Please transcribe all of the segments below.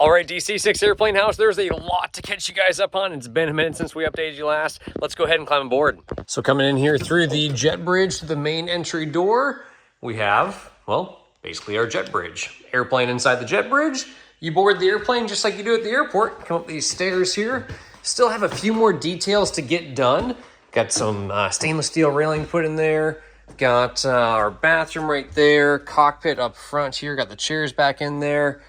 All right, DC-6 Airplane House, there's a lot to catch you guys up on. It's been a minute since we updated you last. Let's go ahead and climb aboard. So coming in here through the jet bridge to the main entry door, we have, well, basically our jet bridge. Airplane inside the jet bridge. You board the airplane just like you do at the airport. Come up these stairs here. Still have a few more details to get done. Got some stainless steel railing put in there. Got our bathroom right there. Cockpit up front here. Got the chairs back in there.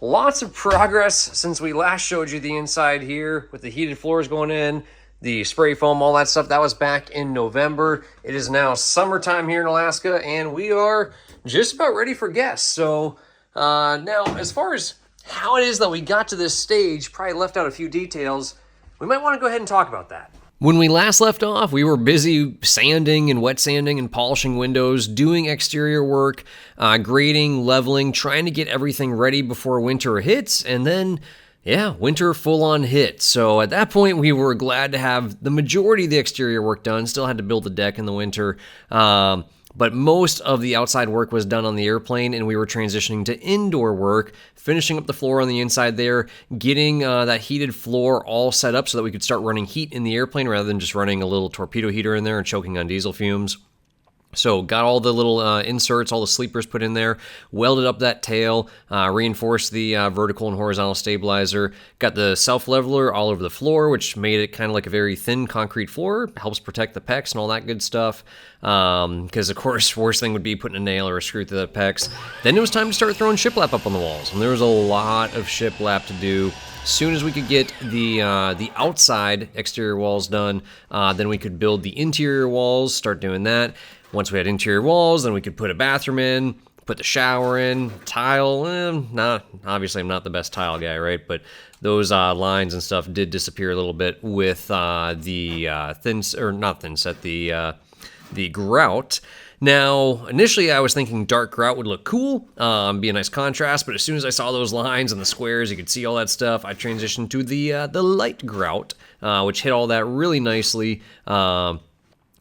Lots of progress since we last showed you the inside here with the heated floors going in, the spray foam, all that stuff. That was back in November. It is now summertime here in Alaska, and we are just about ready for guests. So now, as far as how it is that we got to this stage, probably left out a few details. We might want to go ahead and talk about that. When we last left off, we were busy sanding and wet sanding and polishing windows, doing exterior work, grading, leveling, trying to get everything ready before winter hits, and then, yeah, winter full-on hit. So at that point, we were glad to have the majority of the exterior work done. Still had to build the deck in the winter, but most of the outside work was done on the airplane, and we were transitioning to indoor work, finishing up the floor on the inside there, getting that heated floor all set up so that we could start running heat in the airplane rather than just running a little torpedo heater in there and choking on diesel fumes. So got all the little inserts, all the sleepers put in there, welded up that tail, reinforced the vertical and horizontal stabilizer, got the self-leveler all over the floor, which made it kind of like a very thin concrete floor, helps protect the pecs and all that good stuff, because of course, worst thing would be putting a nail or a screw through the pecs. Then it was time to start throwing shiplap up on the walls, and there was a lot of shiplap to do. As soon as we could get the outside exterior walls done, then we could build the interior walls, start doing that. Once we had interior walls, then we could put a bathroom in, put the shower in, tile. Obviously, I'm not the best tile guy, right? But those lines and stuff did disappear a little bit with the grout. Now, initially, I was thinking dark grout would look cool, be a nice contrast. But as soon as I saw those lines and the squares, you could see all that stuff. I transitioned to the light grout, which hit all that really nicely.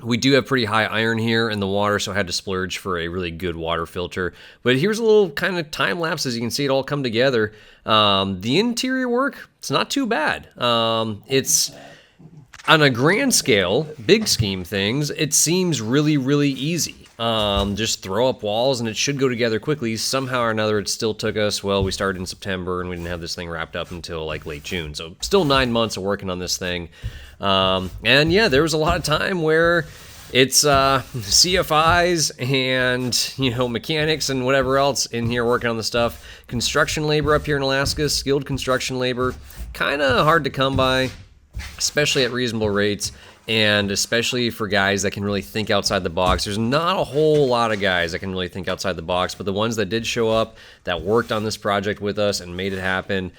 We do have pretty high iron here in the water, so I had to splurge for a really good water filter. But here's a little kind of time lapse as you can see it all come together. The interior work, it's not too bad. It's on a grand scale, big scheme things, it seems really, really easy. Just throw up walls and it should go together quickly. Somehow or another, it still took us, well, we started in September and we didn't have this thing wrapped up until like late June. So still 9 months of working on this thing. And yeah, there was a lot of time where it's CFIs and, mechanics and whatever else in here working on the stuff. Construction labor up here in Alaska, skilled construction labor, kind of hard to come by, especially at reasonable rates. And especially for guys that can really think outside the box. There's not a whole lot of guys that can really think outside the box, but the ones that did show up, that worked on this project with us and made it happen,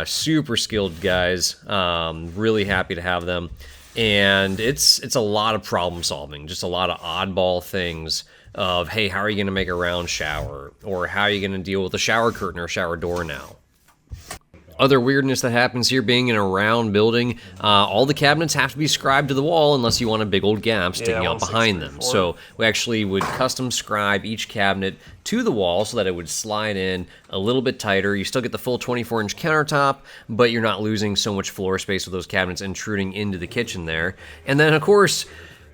super skilled guys, really happy to have them. And it's a lot of problem solving, just a lot of oddball things of, hey, how are you going to make a round shower? Or how are you going to deal with a shower curtain or shower door now? Other weirdness that happens here, being in a round building, all the cabinets have to be scribed to the wall unless you want a big old gap sticking out behind them. So we actually would custom scribe each cabinet to the wall so that it would slide in a little bit tighter. You still get the full 24-inch countertop, but you're not losing so much floor space with those cabinets intruding into the kitchen there. And then, of course,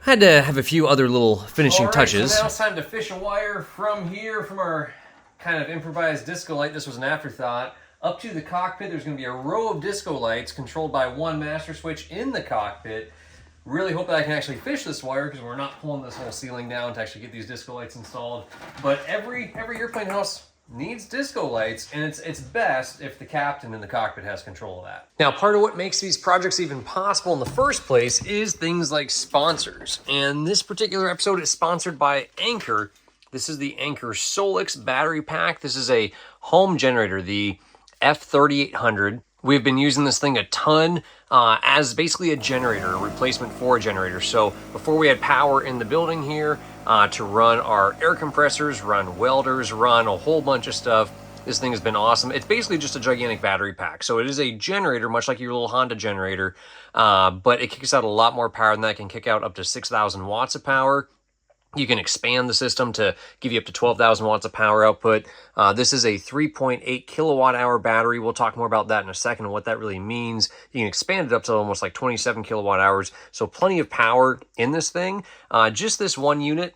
I had to have a few other little finishing touches. So now it's time to fish a wire from here, from our kind of improvised disco light. This was an afterthought. Up to the cockpit, there's going to be a row of disco lights controlled by one master switch in the cockpit. Really hope that I can actually fish this wire because we're not pulling this whole ceiling down to actually get these disco lights installed. But every airplane house needs disco lights, and it's best if the captain in the cockpit has control of that. Now, part of what makes these projects even possible in the first place is things like sponsors. And this particular episode is sponsored by Anker. This is the Anker Solix battery pack. This is a home generator, the F3800. We've been using this thing a ton as basically a generator, a replacement for a generator. So before we had power in the building here to run our air compressors, run welders, run a whole bunch of stuff, this thing has been awesome. It's basically just a gigantic battery pack. So it is a generator, much like your little Honda generator, but it kicks out a lot more power than that. It can kick out up to 6,000 watts of power. You can expand the system to give you up to 12,000 watts of power output. This is a 3.8 kilowatt hour battery. We'll talk more about that in a second and what that really means. You can expand it up to almost like 27 kilowatt hours. So plenty of power in this thing. Just this one unit,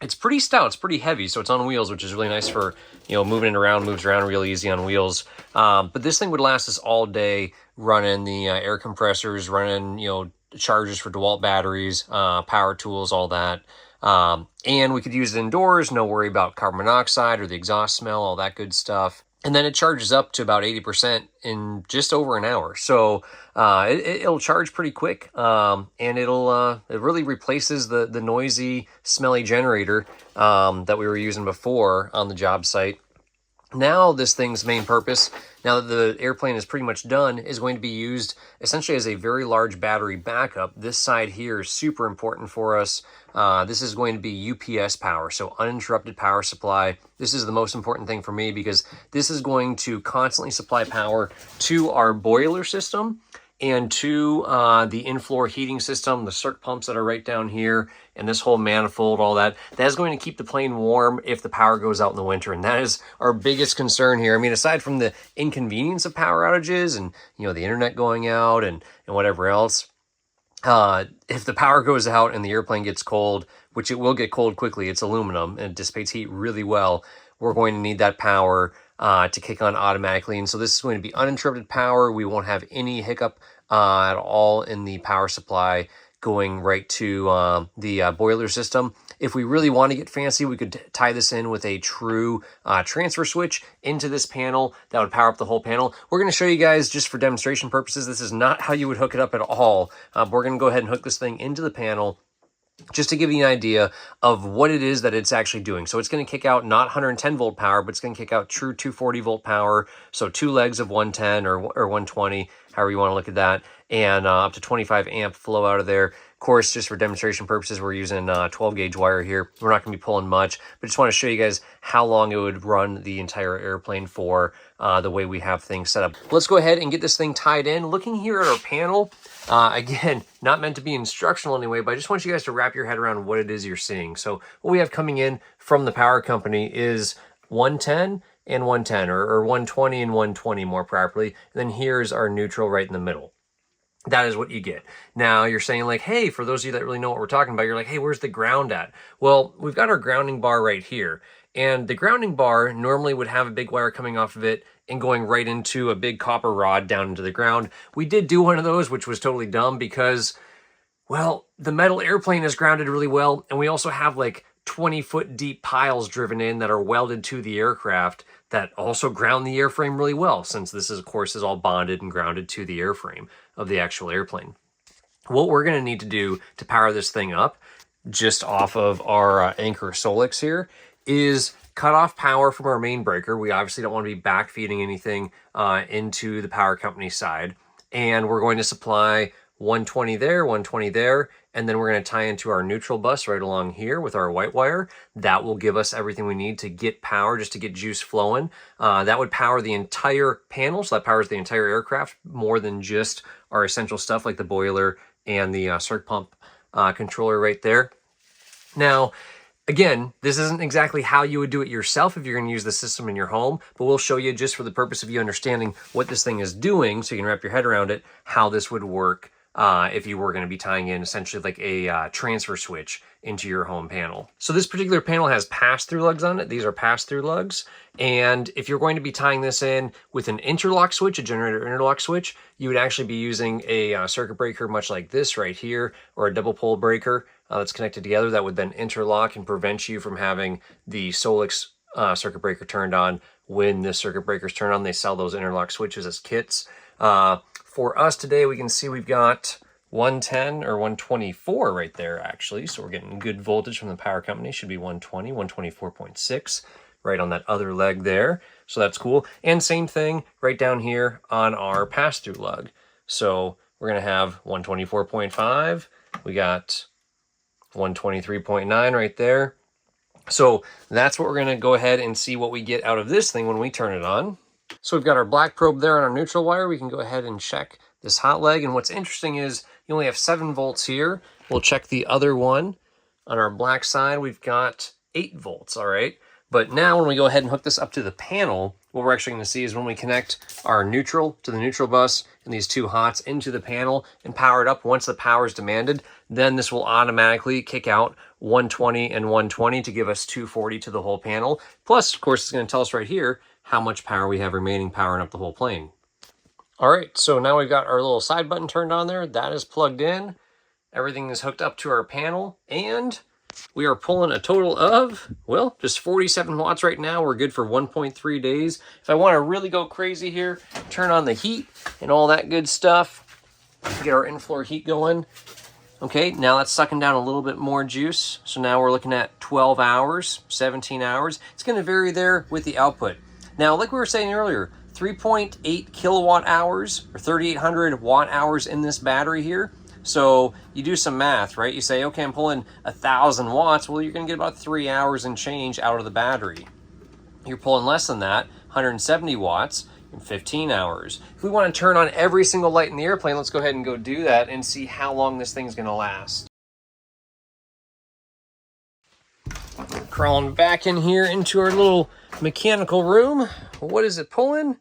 it's pretty stout, it's pretty heavy, so it's on wheels, which is really nice for, moving it around, moves around real easy on wheels. But this thing would last us all day running the air compressors, running, chargers for DeWalt batteries, power tools, all that. And we could use it indoors, no worry about carbon monoxide or the exhaust smell, all that good stuff. And then it charges up to about 80% in just over an hour. So it'll charge pretty quick, and it really replaces the noisy, smelly generator that we were using before on the job site. Now this thing's main purpose, now that the airplane is pretty much done, is going to be used essentially as a very large battery backup. This side here is super important for us. This is going to be UPS power, so uninterrupted power supply. This is the most important thing for me because this is going to constantly supply power to our boiler system and to the in-floor heating system, the circ pumps that are right down here, and this whole manifold, all that. That is going to keep the plane warm if the power goes out in the winter, and that is our biggest concern here. I mean, aside from the inconvenience of power outages and, the internet going out and whatever else, if the power goes out and the airplane gets cold, which it will get cold quickly, it's aluminum and it dissipates heat really well, we're going to need that power to kick on automatically. And so this is going to be uninterrupted power. We won't have any hiccup at all in the power supply going right to the boiler system. If we really want to get fancy, we could tie this in with a true transfer switch into this panel that would power up the whole panel. We're going to show you guys just for demonstration purposes. This is not how you would hook it up at all. We're going to go ahead and hook this thing into the panel just to give you an idea of what it is that it's actually doing. So it's going to kick out not 110 volt power, but it's going to kick out true 240 volt power. So two legs of 110 or 120, however you want to look at that, and up to 25 amp flow out of there. Of course, just for demonstration purposes, we're using 12 gauge wire here. We're not going to be pulling much, but just want to show you guys how long it would run the entire airplane for the way we have things set up. Let's go ahead and get this thing tied in. Looking here at our panel, again, not meant to be instructional anyway, but I just want you guys to wrap your head around what it is you're seeing. So what we have coming in from the power company is 110 and 110, or 120 and 120 more properly. And then here's our neutral right in the middle. That is what you get. Now you're saying like, hey, for those of you that really know what we're talking about, you're like, hey, where's the ground at? Well, we've got our grounding bar right here. And the grounding bar normally would have a big wire coming off of it and going right into a big copper rod down into the ground. We did do one of those, which was totally dumb because, well, the metal airplane is grounded really well. And we also have like 20-foot deep piles driven in that are welded to the aircraft that also ground the airframe really well, since this is, of course, is all bonded and grounded to the airframe of the actual airplane. What we're going to need to do to power this thing up, just off of our Anchor Solix here, is cut off power from our main breaker. We obviously don't want to be backfeeding anything into the power company side. And we're going to supply 120 there, 120 there, and then we're going to tie into our neutral bus right along here with our white wire. That will give us everything we need to get power, just to get juice flowing. That would power the entire panel, so that powers the entire aircraft more than just our essential stuff like the boiler and the circ pump controller right there. Now, again, this isn't exactly how you would do it yourself if you're going to use the system in your home, but we'll show you just for the purpose of you understanding what this thing is doing so you can wrap your head around it, how this would work if you were going to be tying in essentially like a transfer switch into your home panel. So this particular panel has pass-through lugs on it. These are pass-through lugs. And if you're going to be tying this in with an interlock switch, a generator interlock switch, you would actually be using a circuit breaker much like this right here, or a double pole breaker that's connected together that would then interlock and prevent you from having the Solix circuit breaker turned on when this circuit breaker is turned on. They sell those interlock switches as kits. For us today, we can see we've got 110 or 124 right there, actually. So we're getting good voltage from the power company. Should be 120, 124.6 right on that other leg there. So that's cool. And same thing right down here on our pass-through lug. So we're going to have 124.5. We got 123.9 right there. So that's what we're going to go ahead and see what we get out of this thing when we turn it on. So we've got our black probe there on our neutral wire. We can go ahead and check this hot leg. And what's interesting is you only have 7 volts here. We'll check the other one On our black side, we've got 8 volts, all right? But now when we go ahead and hook this up to the panel, what we're actually going to see is when we connect our neutral to the neutral bus and these 2 hots into the panel and power it up once the power is demanded, then this will automatically kick out 120 and 120 to give us 240 to the whole panel. Plus, of course, it's going to tell us right here how much power we have remaining powering up the whole plane. All right, so now we've got our little side button turned on there. That is plugged in. Everything is hooked up to our panel, and we are pulling a total of, well, just 47 watts right now. We're good for 1.3 days. If I want to really go crazy here, turn on the heat and all that good stuff, get our in-floor heat going. Okay, now that's sucking down a little bit more juice. So now we're looking at 12 hours, 17 hours. It's going to vary there with the output. Now, like we were saying earlier, 3.8 kilowatt hours or 3,800 watt hours in this battery here. So you do some math, right? You say, okay, I'm pulling 1,000 watts. Well, you're going to get about 3 hours and change out of the battery. You're pulling less than that, 170 watts in 15 hours. If we want to turn on every single light in the airplane, let's go ahead and go do that and see how long this thing's going to last. Crawling back in here into our little mechanical room. What is it pulling?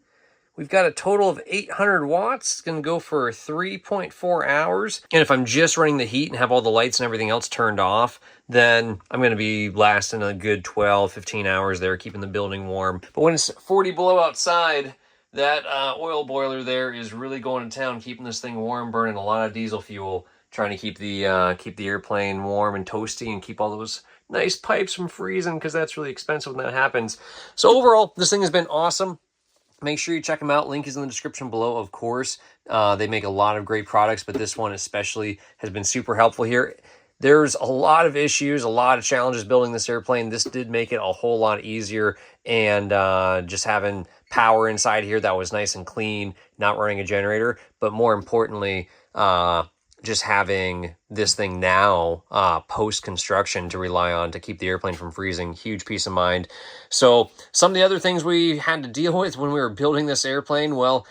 We've got a total of 800 watts. It's going to go for 3.4 hours. And if I'm just running the heat and have all the lights and everything else turned off, then I'm going to be lasting a good 12, 15 hours there, keeping the building warm. But when it's 40 below outside, that oil boiler there is really going to town, keeping this thing warm, burning a lot of diesel fuel, trying to keep the airplane warm and toasty and keep all those nice pipes from freezing, because that's really expensive when that happens. So overall, this thing has been awesome. Make sure you check them out. Link is in the description below, of course. They make a lot of great products, but this one especially has been super helpful here. There's a lot of issues, a lot of challenges building this airplane. This did make it a whole lot easier, and just having power inside here that was nice and clean, not running a generator, but more importantly, just having this thing now post-construction to rely on to keep the airplane from freezing, huge peace of mind. So some of the other things we had to deal with when we were building this airplane, well,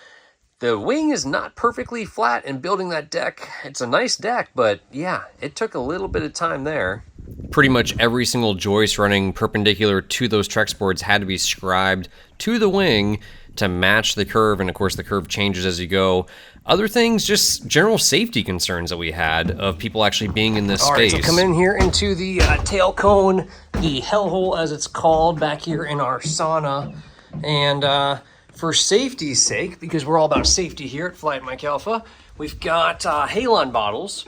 the wing is not perfectly flat, and building that deck, it's a nice deck, but yeah, it took a little bit of time there. Pretty much every single joist running perpendicular to those Trex boards had to be scribed to the wing to match the curve, and of course the curve changes as you go. Other things, just general safety concerns that we had of people actually being in this space. All right, so come in here into the tail cone, the hellhole as it's called, back here in our sauna. And for safety's sake, because we're all about safety here at Flight Mike Alpha, we've got Halon bottles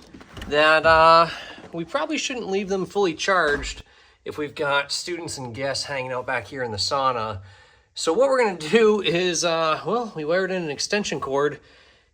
that we probably shouldn't leave them fully charged if we've got students and guests hanging out back here in the sauna. So what we're going to do is, well, we wired in an extension cord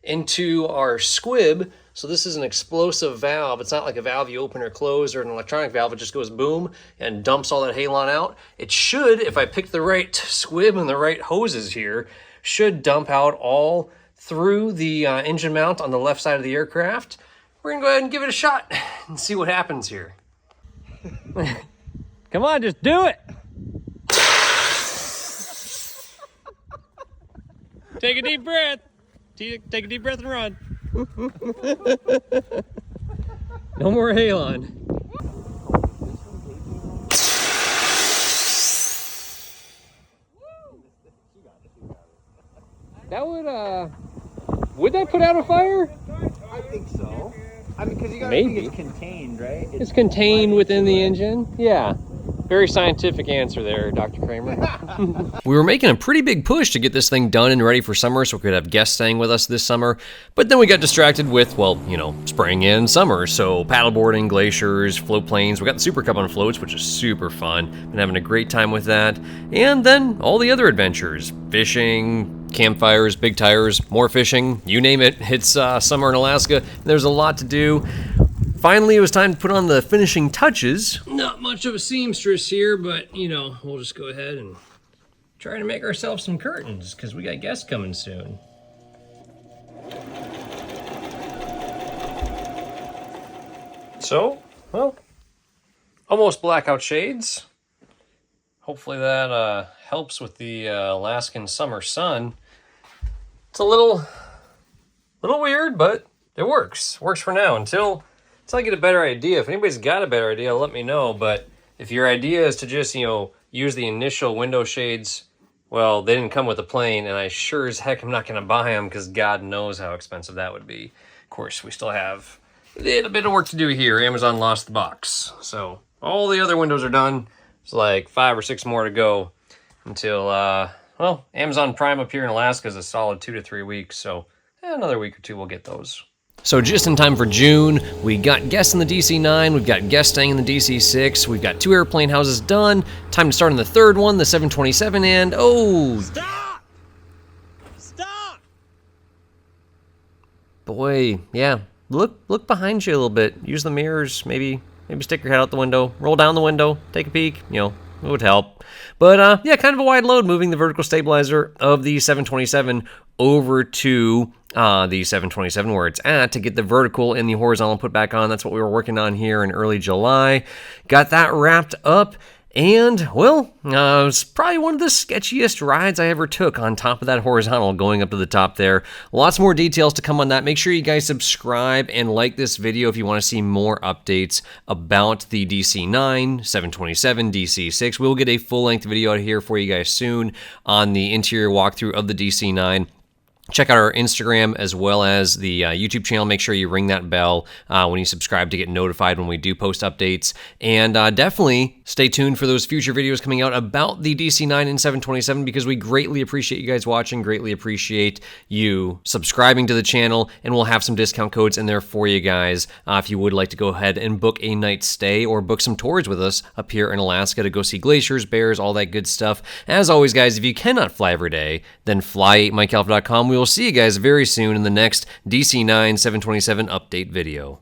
into our squib. So this is an explosive valve. It's not like a valve you open or close or an electronic valve. It just goes boom and dumps all that halon out. It should, if I pick the right squib and the right hoses here, should dump out all through the engine mount on the left side of the aircraft. We're gonna go ahead and give it a shot and see what happens here. Come on, just do it. Take a deep breath. Take a deep breath and run. No more halon. That would that put out a fire? I think so. I mean, because you gotta Maybe. think it's contained, right? It's contained within the engine. Yeah. Very scientific answer there, Dr. Kramer. We were making a pretty big push to get this thing done and ready for summer so we could have guests staying with us this summer, but then we got distracted with, well, you know, spring and summer, so paddleboarding, glaciers, float planes. We got the Super Cup on floats, which is super fun. Been having a great time with that. And then all the other adventures, fishing, campfires, big tires, more fishing, you name it. It's summer in Alaska, and there's a lot to do. Finally, it was time to put on the finishing touches. Not much of a seamstress here, but, you know, we'll just go ahead and try to make ourselves some curtains, because we got guests coming soon. So, well, almost blackout shades. Hopefully that helps with the Alaskan summer sun. It's a little weird, but it works. Works for now until until I get a better idea. If anybody's got a better idea, let me know. But if your idea is to just, you know, use the initial window shades, well, they didn't come with the plane, and I sure as heck am not going to buy them because God knows how expensive that would be. Of course, we still have a little bit of work to do here. Amazon lost the box. So all the other windows are done. It's like 5 or 6 more to go until, well, Amazon Prime up here in Alaska is a solid 2 to 3 weeks. So another week or two we'll get those. So just in time for June, we got guests in the DC-9, we've got guests staying in the DC-6, we've got 2 airplane houses done, time to start on the 3rd one, the 727, and oh! Stop! Stop! Boy, yeah, look behind you a little bit, use the mirrors, maybe stick your head out the window, roll down the window, take a peek, you know, it would help. But yeah, kind of a wide load moving the vertical stabilizer of the 727 over to the 727 where it's at to get the vertical and the horizontal put back on. That's what we were working on here in early July. Got that wrapped up. And, well, it was probably one of the sketchiest rides I ever took on top of that horizontal going up to the top there. Lots more details to come on that. Make sure you guys subscribe and like this video if you want to see more updates about the DC-9, 727, DC-6. We'll get a full-length video out here for you guys soon on the interior walkthrough of the DC-9. Check out our Instagram as well as the YouTube channel. Make sure you ring that bell when you subscribe to get notified when we do post updates. And definitely stay tuned for those future videos coming out about the DC-9 and 727 because we greatly appreciate you guys watching, greatly appreciate you subscribing to the channel, and we'll have some discount codes in there for you guys if you would like to go ahead and book a night stay or book some tours with us up here in Alaska to go see glaciers, bears, all that good stuff. As always, guys, if you cannot fly every day, then fly8mikealpha.com. We will see you guys very soon in the next DC-9 727 update video.